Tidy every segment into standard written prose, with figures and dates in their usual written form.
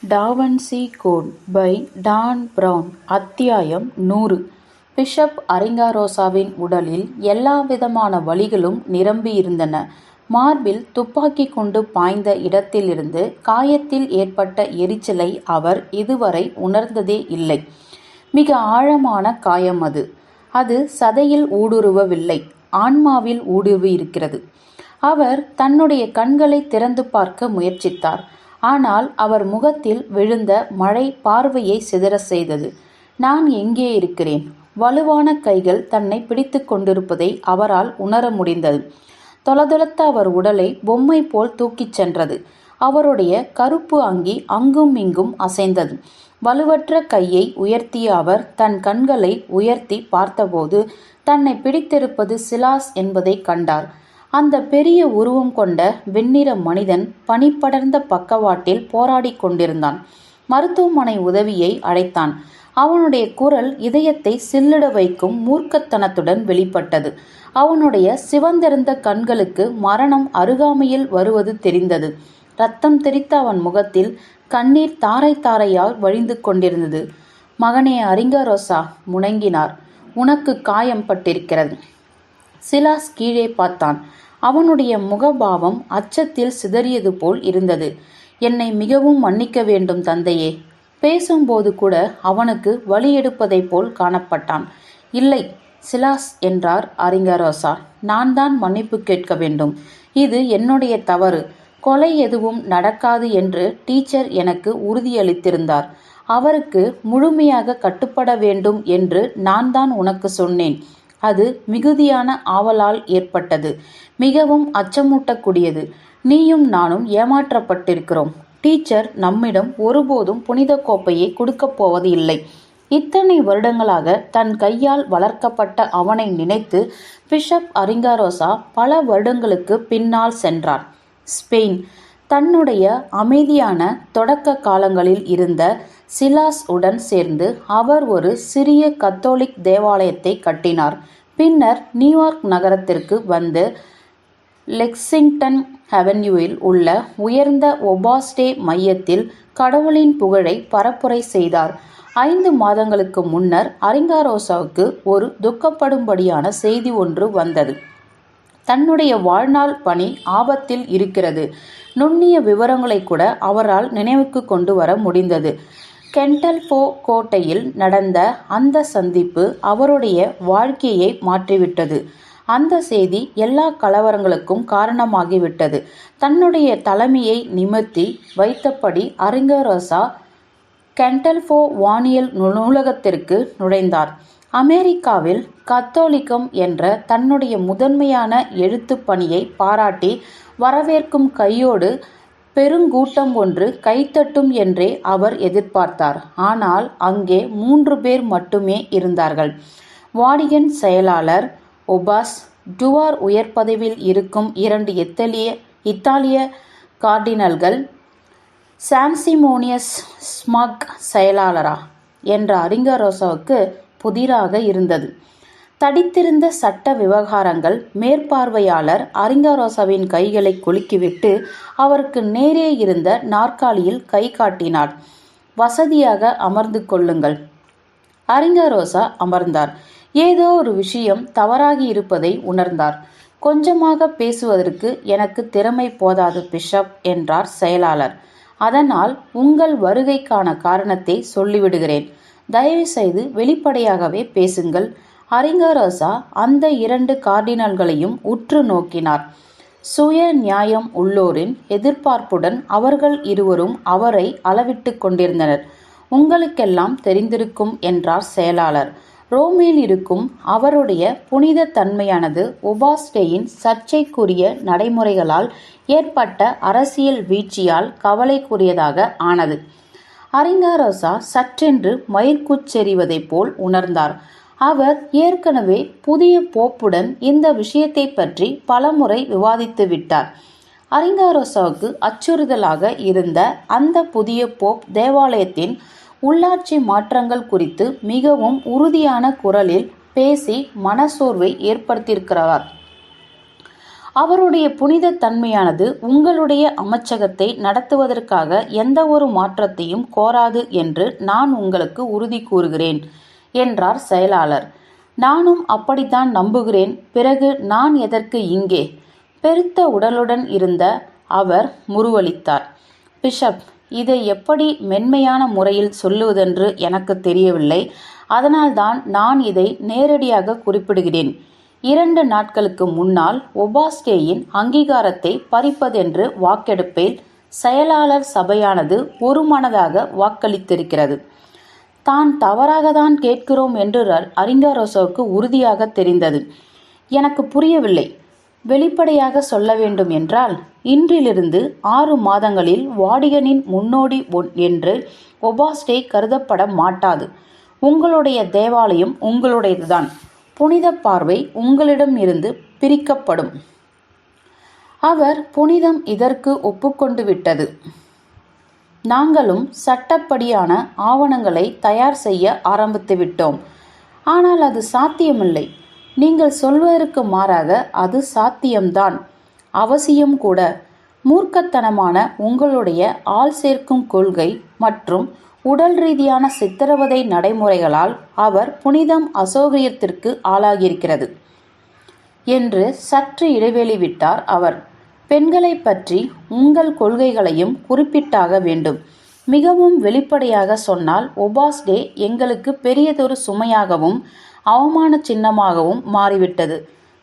டா Vinci Code by Dan Brown. அத்தியாயம் 100. Bishop அரிங்காரோசாவின் உடலில் எல்லாவிதமான வலிகளும் நிரம்பியிருந்தன. மார்பில் துப்பாக்கி குண்டு பாய்ந்த இடத்திலிருந்து காயத்தில் ஏற்பட்ட எரிச்சலை அவர் இதுவரை உணர்ந்ததே இல்லை. மிக ஆழமான காயம் அது. அது சதையில் ஊடுருவவில்லை, ஆன்மாவில் ஊடுருவியிருக்கிறது. அவர் தன்னுடைய கண்களை திறந்து பார்க்க முயற்சித்தார். ஆனால் அவர் முகத்தில் விழுந்த மழை பார்வையை சிதற செய்தது. நான் எங்கே இருக்கிறேன்? வலுவான கைகள் தன்னை பிடித்து கொண்டிருப்பதை அவரால் உணர முடிந்தது. தொலதொலத்த அவர் உடலை பொம்மை போல் தூக்கிச் சென்றது. அவருடைய கருப்பு அங்கி அங்கும் இங்கும் அசைந்தது. வலுவற்ற கையை உயர்த்திய அவர் தன் கண்களை உயர்த்தி பார்த்தபோது தன்னை பிடித்திருப்பது சிலாஸ் என்பதை கண்டார். அந்த பெரிய உருவம் கொண்ட வெண்ணிற மனிதன் பனிப்படர்ந்த பக்கவாட்டில் போராடி கொண்டிருந்தான். மருத்துவமனை உதவியை அழைத்தான். அவனுடைய குரல் இதயத்தை சில்லிட வைக்கும் மூர்க்கத்தனத்துடன் வெளிப்பட்டது. அவனுடைய சிவந்திருந்த கண்களுக்கு மரணம் அருகாமையில் வருவது தெரிந்தது. இரத்தம் தெரித்த அவன் முகத்தில் கண்ணீர் தாரை தாரையால் வழிந்து கொண்டிருந்தது. மகனே அரிங்காரோசா, முணங்கினார். உனக்கு காயம் பட்டிருக்கிறது. சிலாஸ் கீழே பார்த்தான். அவனுடைய முகபாவம் அச்சத்தில் சிதறியது போல் இருந்தது. என்னை மிகவும் மன்னிக்க வேண்டும் தந்தையே. பேசும்போது கூட அவனுக்கு வலி எடுப்பதைப் போல் காணப்பட்டான். இல்லை சிலாஸ் என்றார் அரிங்காரோசா. நான் தான் மன்னிப்பு கேட்க வேண்டும். இது என்னுடைய தவறு. கொலை எதுவும் நடக்காது என்று டீச்சர் எனக்கு உறுதியளித்திருந்தார். அவருக்கு முழுமையாக கட்டுப்பட வேண்டும் என்று நான் தான் உனக்கு சொன்னேன். அது மிகுதியான ஆவலால் ஏற்பட்டது. மிகவும் அச்சமூட்டக்கூடியது. நீயும் நானும் ஏமாற்றப்பட்டிருக்கிறோம். டீச்சர் நம்மிடம் ஒருபோதும் புனித கோப்பையை கொடுக்கப் போவது இல்லை. இத்தனை வருடங்களாக தன் கையால் வளர்க்கப்பட்ட அவனை நினைத்து பிஷப் அரிங்காரோசா பல வருடங்களுக்கு பின்னால் சென்றார். ஸ்பெயின். தன்னுடைய அமைதியான தொடக்க காலங்களில் இருந்த சிலாஸ் உடன் சேர்ந்து அவர் ஒரு சிறிய கத்தோலிக் தேவாலயத்தை கட்டினார். பின்னர் நியூயார்க் நகரத்திற்கு வந்து லெக்சிங்டன் அவென்யூவில் உள்ள உயர்ந்த ஒபாஸ்டே மையத்தில் கடவுளின் புகழை பரப்புரை செய்தார். 5 மாதங்களுக்கு முன்னர் அரிங்காரோசாவுக்கு ஒரு துக்கப்படும்படியான செய்தி ஒன்று வந்தது. தன்னுடைய வாழ்நாள் பணி ஆபத்தில் இருக்கிறது. நுண்ணிய விவரங்களை கூட அவரால் நினைவுக்கு கொண்டு வர முடிந்தது. கெண்டல்ஃபோ கோட்டையில் நடந்த அந்த சந்திப்பு அவருடைய வாழ்க்கையை மாற்றிவிட்டது. அந்த செய்தி எல்லா கலவரங்களுக்கும் காரணமாகிவிட்டது. தன்னுடைய தலைமையை நிமிர்த்தி வைத்தபடி அரிங்காரோசா கெண்டல்ஃபோ வானியல் நூலகத்திற்கு நுழைந்தார். அமெரிக்காவில் கத்தோலிக்கம் என்ற தன்னுடைய முதன்மையான எழுத்து பணியை பாராட்டி வரவேற்கும் கையோடு பெருங்கூட்டம் ஒன்று கைத்தட்டும் என்றே அவர் எதிர்பார்த்தார். ஆனால் அங்கே 3 பேர் மட்டுமே இருந்தார்கள். வாடிகன் செயலாளர் ஒபாஸ் டுவார், உயர் பதவியில் இருக்கும் 2 இத்தாலிய கார்டினல்கள், சாம்சிமோனியஸ் ஸ்மக் செயலாளரா என்ற அரிங்காரோசாவுக்கு புதிராக இருந்தது. தடித்திருந்த சட்ட விவகாரங்கள் மேற்பார்வையாளர் அரிங்காரோசாவின் கைகளை குலுக்கிவிட்டு அவருக்கு நேரே இருந்த நாற்காலியில் கை காட்டினார். வசதியாக அமர்ந்து கொள்ளுங்கள். அரிங்காரோசா அமர்ந்தார். ஏதோ ஒரு விஷயம் தவறாகி இருப்பதை உணர்ந்தார். கொஞ்சமாக பேசுவதற்கு எனக்கு திறமை போதாது பிஷப் என்றார் செயலாளர். அதனால் உங்கள் வருகைக்கான காரணத்தை சொல்லிவிடுகிறேன். தயவு செய்து வெளிப்படையாகவே பேசுங்கள். அரிங்காரோசா அந்த 2 கார்டினல்களையும் உற்று நோக்கினார். சுய நியாயம் உள்ளோரின் எதிர்பார்ப்புடன் அவர்கள் இருவரும் அவரை அளவிட்டு கொண்டிருந்தனர். உங்களுக்கெல்லாம் தெரிந்திருக்கும் என்றார் செயலாளர். ரோமில் இருக்கும் அவருடைய புனித தன்மையானது ஒபாஸ்டேயின் சர்ச்சைக்குரிய நடைமுறைகளால் ஏற்பட்ட அரசியல் வீழ்ச்சியால் கவலைக்குரியதாக ஆனது. அரிங்காரோசா சற்றென்று மயிர்கூச்செறிவதைப் போல் உணர்ந்தார். அவர் ஏற்கனவே புதிய போப்புடன் இந்த விஷயத்தை பற்றி பலமுறை விவாதித்து விட்டார். அரிங்காரோசாவுக்கு அச்சுறுத்தலாக இருந்த அந்த புதிய போப் தேவாலயத்தின் உள்ளாட்சி மாற்றங்கள் குறித்து மிகவும் உறுதியான குரலில் பேசி மனசோர்வை ஏற்படுத்தியிருக்கிறார். அவருடைய புனித தன்மையானது உங்களுடைய அமைச்சகத்தை நடத்துவதற்காக எந்த ஒரு மாற்றத்தையும் கோராது என்று நான் உங்களுக்கு உறுதி கூறுகிறேன் என்றார் செயலாளர். நானும் அப்படித்தான் நம்புகிறேன். பிறகு நான் எதற்கு இங்கே? பெருத்த உடலுடன் இருந்த அவர் முறுவலித்தார். பிஷப், இதை எப்படி மென்மையான முறையில் சொல்லுவதென்று எனக்கு தெரியவில்லை. அதனால்தான் நான் இதை நேரடியாக குறிப்பிடுகிறேன். 2 நாட்களுக்கு முன்னால் ஒபாஸ்டேயின் அங்கீகாரத்தை பறிப்பதென்று வாக்கெடுப்பில் செயலாளர் சபையானது ஒருமனதாக வாக்களித்திருக்கிறது. தான் தவறாகத்தான் கேட்கிறோம் என்று அரிங்காரோசாவுக்கு உறுதியாக தெரிந்தது. எனக்கு புரியவில்லை. வெளிப்படையாக சொல்ல வேண்டும் என்றால், இன்றிலிருந்து 6 மாதங்களில் வாடிகனின் முன்னோடி என்று ஒபாஸ்டே கருதப்பட மாட்டாது. உங்களுடைய தேவாலயம் உங்களுடையதுதான். புனித பார்வை உங்களிடம் இருந்து பிரிக்கப்படும். அவர் புனிதம் இதற்கு ஒப்புக்கொண்டு விட்டது. நாங்களும் சட்டப்படியான ஆவணங்களை தயார் செய்ய ஆரம்பித்து விட்டோம். ஆனால் அது சாத்தியமில்லை. நீங்கள் சொல்வதற்கு மாறாக அது சாத்தியம்தான், அவசியம் கூட. மூர்க்கத்தனமான உங்களுடைய ஆள் சேர்க்கும் கொள்கை மற்றும் உடல் ரீதியான சித்திரவதை நடைமுறைகளால் அவர் புனிதம் அசௌகரியத்திற்கு ஆளாகியிருக்கிறது என்று சற்று இடைவெளி விட்டார் அவர். பெண்களை பற்றி உங்கள் கொள்கைகளையும் குறிப்பிட்டாக வேண்டும். மிகவும் வெளிப்படையாக சொன்னால், ஒபாஸ்டே எங்களுக்கு பெரியதொரு சுமையாகவும் அவமான சின்னமாகவும் மாறிவிட்டது.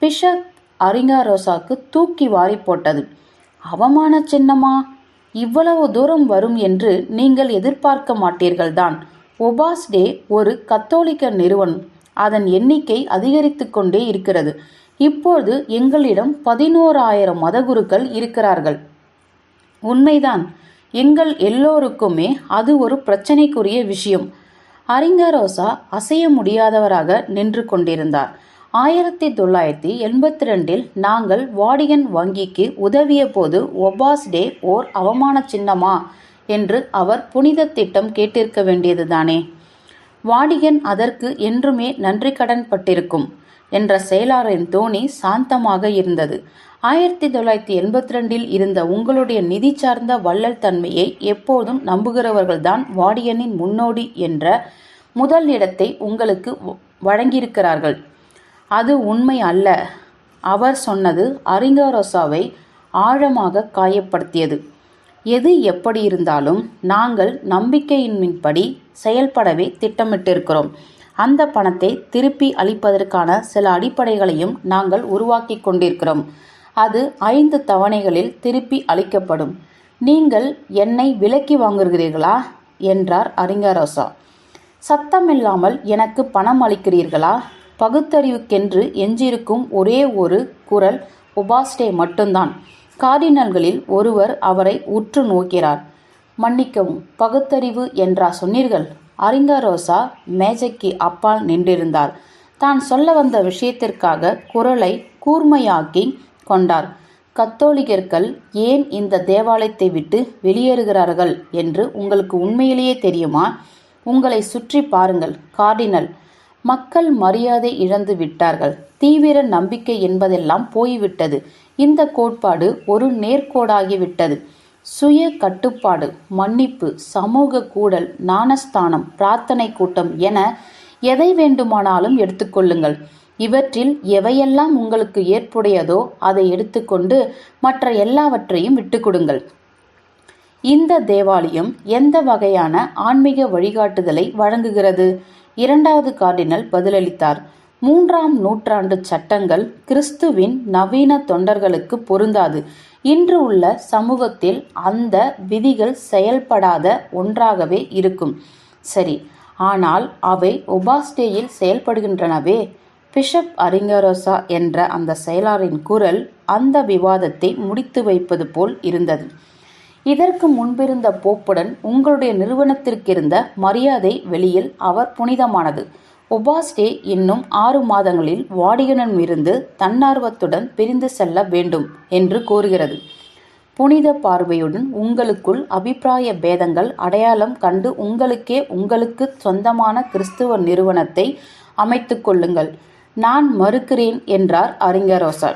பிஷப் அரிங்காரோசாக்கு தூக்கி வாரி போட்டது. அவமான சின்னமா? இவ்வளவு தூரம் வரும் என்று நீங்கள் எதிர்பார்க்க மாட்டீர்கள்தான். ஒபாஸ்டே ஒரு கத்தோலிக்க நிறுவனம். அதன் எண்ணிக்கை அதிகரித்து கொண்டே இருக்கிறது. இப்போது எங்களிடம் 11,000 மதகுருக்கள் இருக்கிறார்கள். உண்மைதான். எங்கள் எல்லோருக்குமே அது ஒரு பிரச்சனைக்குரிய விஷயம். அரிங்காரோசா அசைய முடியாதவராக நின்று கொண்டிருந்தார். 1982 நாங்கள் வாடிகன் வங்கிக்கு உதவிய போது ஒபாஸ்டே ஓர் அவமான சின்னமா என்று அவர் புனித திட்டம் கேட்டிருக்க வேண்டியதுதானே. வாடிகன் அதற்கு என்றுமே நன்றி கடன் பட்டிருக்கும் என்ற செயலாளரின் தோணி சாந்தமாக இருந்தது. 1982 இருந்த உங்களுடைய நிதி சார்ந்த வள்ளல் தன்மையை எப்போதும் நம்புகிறவர்கள்தான் வாடிகனின் முன்னோடி என்ற முதல் இடத்தை உங்களுக்கு வழங்கியிருக்கிறார்கள். அது உண்மை அல்ல. அவர் சொன்னது அரிங்காரோசாவை ஆழமாக காயப்படுத்தியது. எது எப்படி இருந்தாலும் நாங்கள் நம்பிக்கையின்மைப்படி செயல்படவே திட்டமிட்டிருக்கிறோம். அந்த பணத்தை திருப்பி அளிப்பதற்கான சில அடிப்படைகளையும் நாங்கள் உருவாக்கி கொண்டிருக்கிறோம். அது 5 தவணைகளில் திருப்பி அளிக்கப்படும். நீங்கள் என்னை விலைக்கு வாங்குகிறீர்களா என்றார் அரிங்காரோசா. சத்தமில்லாமல் எனக்கு பணம் அளிக்கிறீர்களா? பகுத்தறிவுக்கென்று எஞ்சியிருக்கும் ஒரே ஒரு குரல் ஒபாஸ்டே மட்டும்தான். கார்டினல்களில் ஒருவர் அவரை உற்று நோக்கிறார். மன்னிக்கவும், பகுத்தறிவு என்றா சொன்னீர்கள்? அரிங்காரோசா மேஜைக்கு அப்பால் நின்றிருந்தார். தான் சொல்ல வந்த விஷயத்திற்காக குரலை கூர்மையாக்கி கொண்டார். கத்தோலிக்கர்கள் ஏன் இந்த தேவாலயத்தை விட்டு வெளியேறுகிறார்கள் என்று உங்களுக்கு உண்மையிலேயே தெரியுமா? உங்களை சுற்றி பாருங்கள் கார்டினல். மக்கள் மரியாதை இழந்து விட்டார்கள். தீவிர நம்பிக்கை என்பதெல்லாம் போய்விட்டது. இந்த கோட்பாடு ஒரு நேர்கோடாகிவிட்டது. சுய கட்டுப்பாடு, மன்னிப்பு, சமூக கூடல், ஞானஸ்தானம், பிரார்த்தனை கூட்டம் என எதை வேண்டுமானாலும் எடுத்துக்கொள்ளுங்கள். இவற்றில் எவையெல்லாம் உங்களுக்கு ஏற்புடையதோ அதை எடுத்துக்கொண்டு மற்ற எல்லாவற்றையும் விட்டுக்கொடுங்கள். இந்த தேவாலயம் எந்த வகையான ஆன்மீக வழிகாட்டுதலை வழங்குகிறது? 2வது கார்டினல் பதிலளித்தார். 3ஆம் நூற்றாண்டு சட்டங்கள் கிறிஸ்துவின் நவீன தொண்டர்களுக்கு பொருந்தாது. இன்று உள்ள சமூகத்தில் அந்த விதிகள் செயல்படாத ஒன்றாகவே இருக்கும். சரி, ஆனால் அவை ஒபாஸ்டேயில் செயல்படுகின்றனவே. பிஷப் அரிங்காரோசா என்ற அந்த செயலாளரின் குரல் அந்த விவாதத்தை முடித்து வைப்பது போல் இருந்தது. இதற்கு முன்பிருந்த போப்புடன் உங்களுடைய நிறுவனத்திற்கிருந்த மரியாதை வெளியில் அவர் புனிதமானது. ஒபாஸ்டே இன்னும் 6 மாதங்களில் வாடிகனிடமிருந்து தன்னார்வத்துடன் பிரிந்து செல்ல வேண்டும் என்று கோருகிறது. புனித பார்வையுடன் உங்களுக்குள் அபிப்பிராய பேதங்கள் அடையாளம் கண்டு உங்களுக்கு சொந்தமான கிறிஸ்துவ நிறுவனத்தை அமைத்து கொள்ளுங்கள். நான் மறுக்கிறேன் என்றார் அரிங்காரோசா.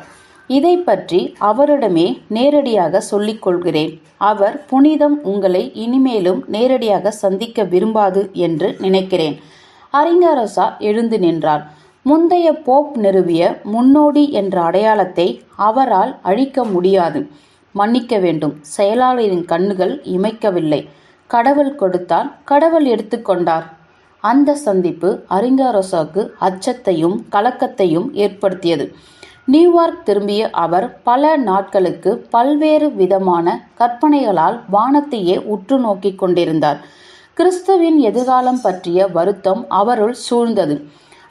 இதை பற்றி அவரிடமே நேரடியாக சொல்லிக் கொள்கிறேன். அவர் புனிதம் உங்களை இனிமேலும் நேரடியாக சந்திக்க விரும்பாது என்று நினைக்கிறேன். அரிங்காரோசா எழுந்து நின்றார். முந்தைய போப் நிறுவிய முன்னோடி என்ற அடையாளத்தை அவரால் அழிக்க முடியாது. மன்னிக்க வேண்டும். செயலாளரின் கண்ணுகள் இமைக்கவில்லை. கடவுள் கொடுத்தார், கடவுள் எடுத்துக்கொண்டார். அந்த சந்திப்பு அரிங்காரோசாவுக்கு அச்சத்தையும் கலக்கத்தையும் ஏற்படுத்தியது. நியூயார்க் திரும்பிய அவர் பல நாட்களுக்கு பல்வேறு விதமான கற்பனைகளால் வானத்தையே உற்று நோக்கி கொண்டிருந்தார். கிறிஸ்துவின் எதிர்காலம் பற்றிய வருத்தம் அவருள் சூழ்ந்தது.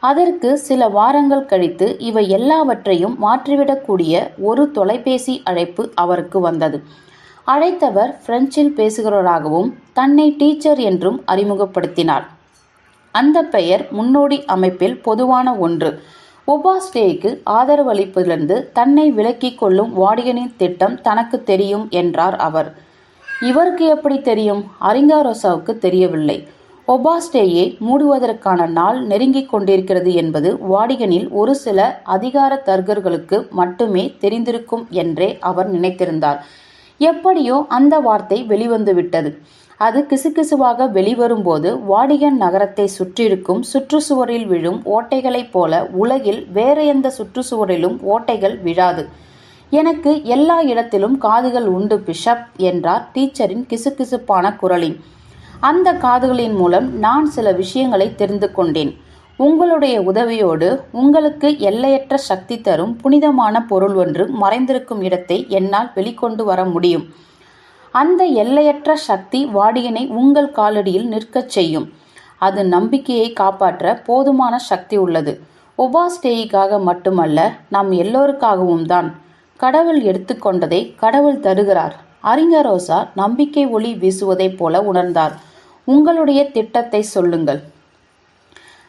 அதற்கு சில வாரங்கள் கழித்து இவை எல்லாவற்றையும் மாற்றிவிடக்கூடிய ஒரு தொலைபேசி அழைப்பு அவருக்கு வந்தது. அழைத்தவர் பிரெஞ்சில் பேசுகிறவராகவும் தன்னை டீச்சர் என்றும் அறிமுகப்படுத்தினார். அந்த பெயர் முன்னோடி அமைப்பில் பொதுவான ஒன்று. ஒபாஸ்டேக்கு ஆதரவளிப்பதிலிருந்து தன்னை விலக்கிக் கொள்ளும் வாடிகனின் திட்டம் தனக்கு தெரியும் என்றார் அவர். இவருக்கு எப்படி தெரியும்? அரிங்காரோசாவுக்கு தெரியவில்லை. ஒபாஸ்டேயை மூடுவதற்கான நாள் நெருங்கிக் கொண்டிருக்கிறது என்பது வாடிகனில் ஒரு சில அதிகார தர்கர்களுக்கு மட்டுமே தெரிந்திருக்கும் என்றே அவர் நினைத்திருந்தார். எப்படியோ அந்த வார்த்தை வெளிவந்துவிட்டது. அது கிசுகிசுவாக வெளிவரும்போது வாடிகன் நகரத்தை சுற்றியிருக்கும் சுற்றுச்சுவரில் விழும் ஓட்டைகளைப் போல உலகில் வேற எந்த சுற்றுச்சுவரிலும் ஓட்டைகள் விழாது. எனக்கு எல்லா இடத்திலும் காதுகள் உண்டு பிஷப் என்றார் டீச்சரின் கிசுகிசுப்பான குரலில். அந்த காதுகளின் மூலம் நான் சில விஷயங்களை தெரிந்து கொண்டேன். உங்களுடைய உதவியோடு உங்களுக்கு எல்லையற்ற சக்தி தரும் புனிதமான பொருள் ஒன்று மறைந்திருக்கும் இடத்தை என்னால் வெளிக்கொண்டு வர முடியும். அந்த எல்லையற்ற சக்தி வாடிகனை உங்கள் காலடியில் நிற்கச் செய்யும். அது நம்பிக்கையை காப்பாற்ற போதுமான சக்தி உள்ளது. ஒபாஸ்டேயிக்காக மட்டுமல்ல, நம் எல்லோருக்காகவும் தான். கடவுள் எடுத்துக்கொண்டதை கடவுள் தருகிறார். அரிங்காரோசா நம்பிக்கை ஒளி வீசுவதைப் போல உணர்ந்தார். உங்களுடைய திட்டத்தை சொல்லுங்கள்.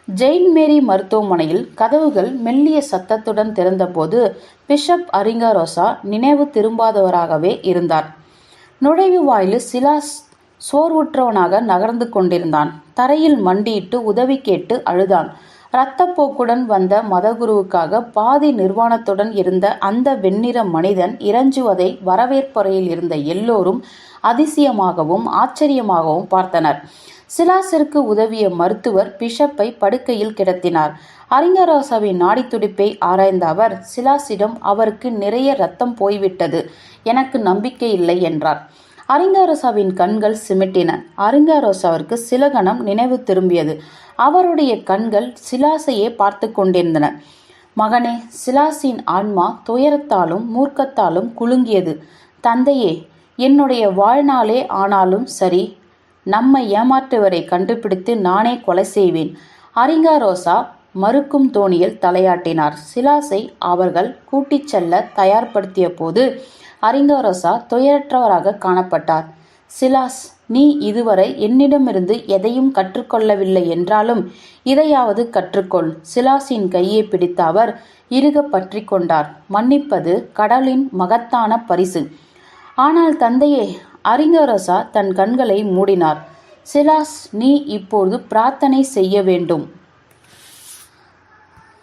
ஜெயின் மேரி மருத்துவமனையில் கதவுகள் மெல்லிய சத்தத்துடன் திறந்தபோது பிஷப் அரிங்காரோசா நினைவு திரும்பாதவராகவே இருந்தார். நுழைவு வாயிலில் சிலாஸ் சோர்வுற்றவனாக நகர்ந்து கொண்டிருந்தான். தரையில் மண்டியிட்டு உதவி கேட்டு அழுதான். இரத்தப்போக்குடன் வந்த மதகுருவுக்காக பாதி நிர்வாணத்துடன் இருந்த அந்த வெண்ணிற மனிதன் இறஞ்சுவதை வரவேற்பறையில் இருந்த எல்லோரும் அதிசயமாகவும் ஆச்சரியமாகவும் பார்த்தனர். சிலாசிற்கு உதவிய மருத்துவர் பிஷப்பை படுக்கையில் கிடத்தினார். அரிங்காரோசாவின் நாடித்துடிப்பை ஆராய்ந்த அவர் சிலாசிடம், அவருக்கு நிறைய இரத்தம் போய்விட்டது, எனக்கு நம்பிக்கை இல்லை என்றார். அரிங்காரோசாவின் கண்கள் சிமிட்டின. அரிங்காரோசாவிற்கு சில கணம் நினைவு திரும்பியது. அவருடைய கண்கள் சிலாசையே பார்த்து கொண்டிருந்தன. மகனே, சிலாசின் ஆன்மா துயரத்தாலும் மூர்க்கத்தாலும் குலுங்கியது. தந்தையே, என்னுடைய வாழ்நாளே ஆனாலும் சரி, நம்மை ஏமாற்றுவரை கண்டுபிடித்து நானே கொலை செய்வேன். அரிங்காரோசா மறுக்கும் தோணியில் தலையாட்டினார். சிலாசை அவர்கள் கூட்டிச் செல்ல தயார்படுத்திய போது அரிங்காரோசா துயரற்றவராக காணப்பட்டார். சிலாஸ், நீ இதுவரை என்னிடமிருந்து எதையும் கற்றுக்கொள்ளவில்லை என்றாலும் இதையாவது கற்றுக்கொள். சிலாசின் கையை பிடித்த அவர் இறுக பற்றி கொண்டார். மன்னிப்பது கடவுளின் மகத்தான பரிசு. ஆனால் தந்தையே, அரிங்காரோசா தன் கண்களை மூடினார். சிலாஸ், நீ இப்போது பிரார்த்தனை செய்ய வேண்டும்.